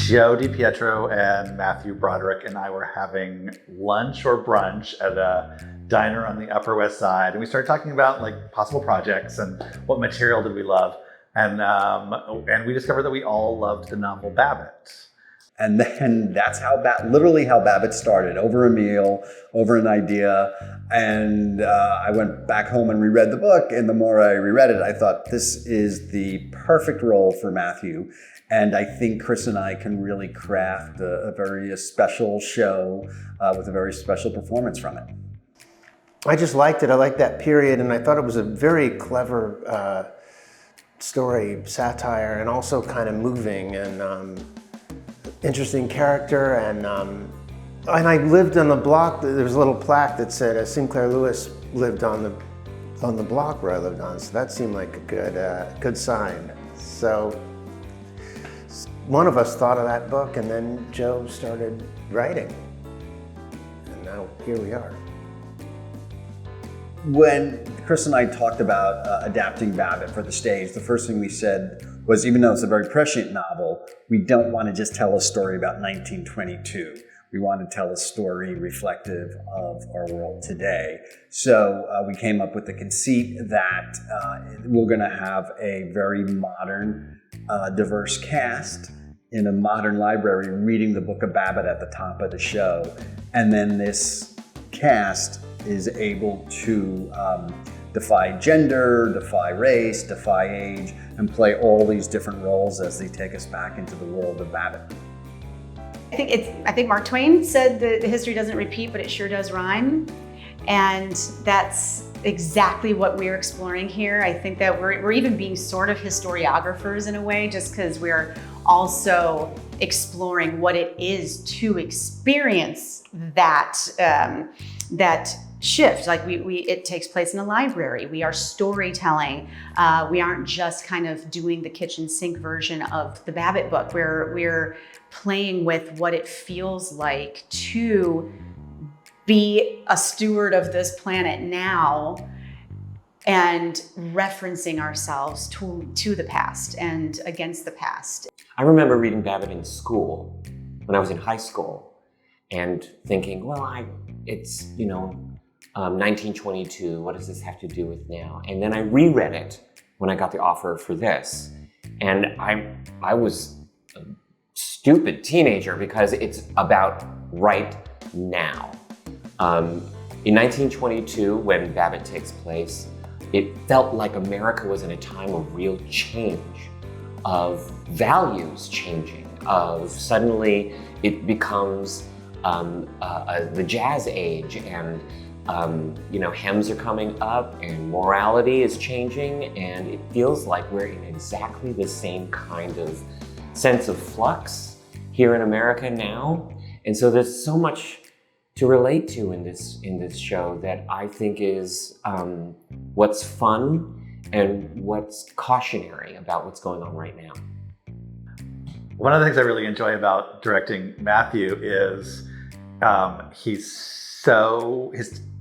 JoeDiPietro and Matthew Broderick and I were having lunch or brunch at a diner on the Upper West Side, and we started talking about like possible projects and what material did we love, and we discovered that we all loved the novel BABBITT. And then that's how literally how BABBITT started, over a meal, over an idea. And I went back home and reread the book. And the more I reread it, I thought this is the perfect role for Matthew. And I think Chris and I can really craft a very special show with a very special performance from it. I just liked it. I liked that period. And I thought it was a very clever story, satire, and also kind of moving and interesting character, and I lived on the block. There was a little plaque that said Sinclair Lewis lived on the block where I lived on, so that seemed like a good sign. So one of us thought of that book, and then Joe started writing, and now here we are. When Chris and I talked about adapting BABBITT for the stage, the first thing we said was, even though it's a very prescient novel, we don't want to just tell a story about 1922. We want to tell a story reflective of our world today. So we came up with the conceit that we're going to have a very modern, diverse cast in a modern library reading the book of BABBITT at the top of the show. And then this cast is able to defy gender, defy race, defy age, and play all these different roles as they take us back into the world of BABBITT. I think Mark Twain said that history doesn't repeat, but it sure does rhyme. And that's exactly what we're exploring here. I think that we're even being sort of historiographers in a way, just because we're also exploring what it is to experience that shift. Like it takes place in a library. We are storytelling. We aren't just kind of doing the kitchen sink version of the BABBITT book. We're playing with what it feels like to be a steward of this planet now, and referencing ourselves to the past and against the past. I remember reading BABBITT in school when I was in high school and thinking, well, it's 1922, what does this have to do with now? And then I reread it when I got the offer for this. And I was a stupid teenager because it's about right now. In 1922, when BABBITT takes place, it felt like America was in a time of real change, of values changing, of suddenly it becomes the jazz age, and hymns are coming up and morality is changing, and it feels like we're in exactly the same kind of sense of flux here in America now. And so there's so much to relate to in this show that I think is what's fun and what's cautionary about what's going on right now. One of the things I really enjoy about directing Matthew is his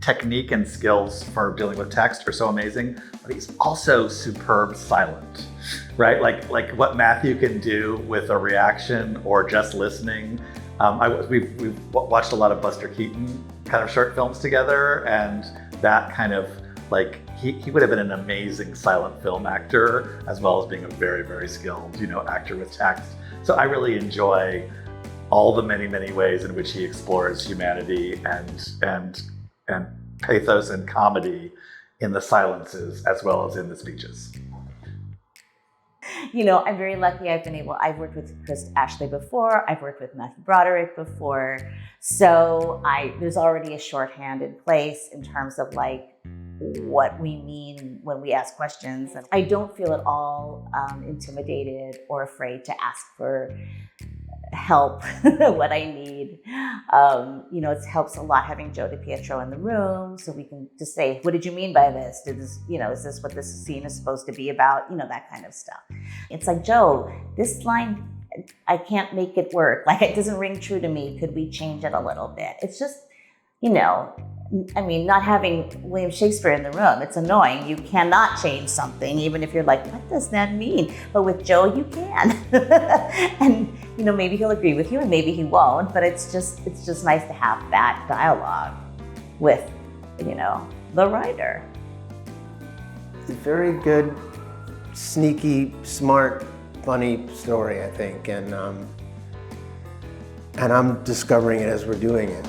technique and skills for dealing with text are so amazing, but he's also superb silent, right? Like what Matthew can do with a reaction or just listening. We've watched a lot of Buster Keaton kind of short films together, and that kind of like he would have been an amazing silent film actor, as well as being a very, very skilled, actor with text. So I really enjoy all the many, many ways in which he explores humanity and pathos and comedy in the silences as well as in the speeches. I'm very lucky. I've worked with Chris Ashley before. I've worked with Matthew Broderick before. So there's already a shorthand in place in terms of like what we mean when we ask questions. And I don't feel at all intimidated or afraid to ask for help what I need. It helps a lot having JoeDiPietro in the room, so we can just say, what did you mean by this? Is this what this scene is supposed to be about? That kind of stuff. It's like, Joe, this line, I can't make it work. Like, it doesn't ring true to me. Could we change it a little bit? It's just, I mean, not having William Shakespeare in the room, it's annoying. You cannot change something, even if you're like, what does that mean? But with Joe, you can. And, you know, maybe he'll agree with you and maybe he won't, but it's just nice to have that dialogue with, you know, the writer. It's a very good, sneaky, smart, funny story, I think, and I'm discovering it as we're doing it.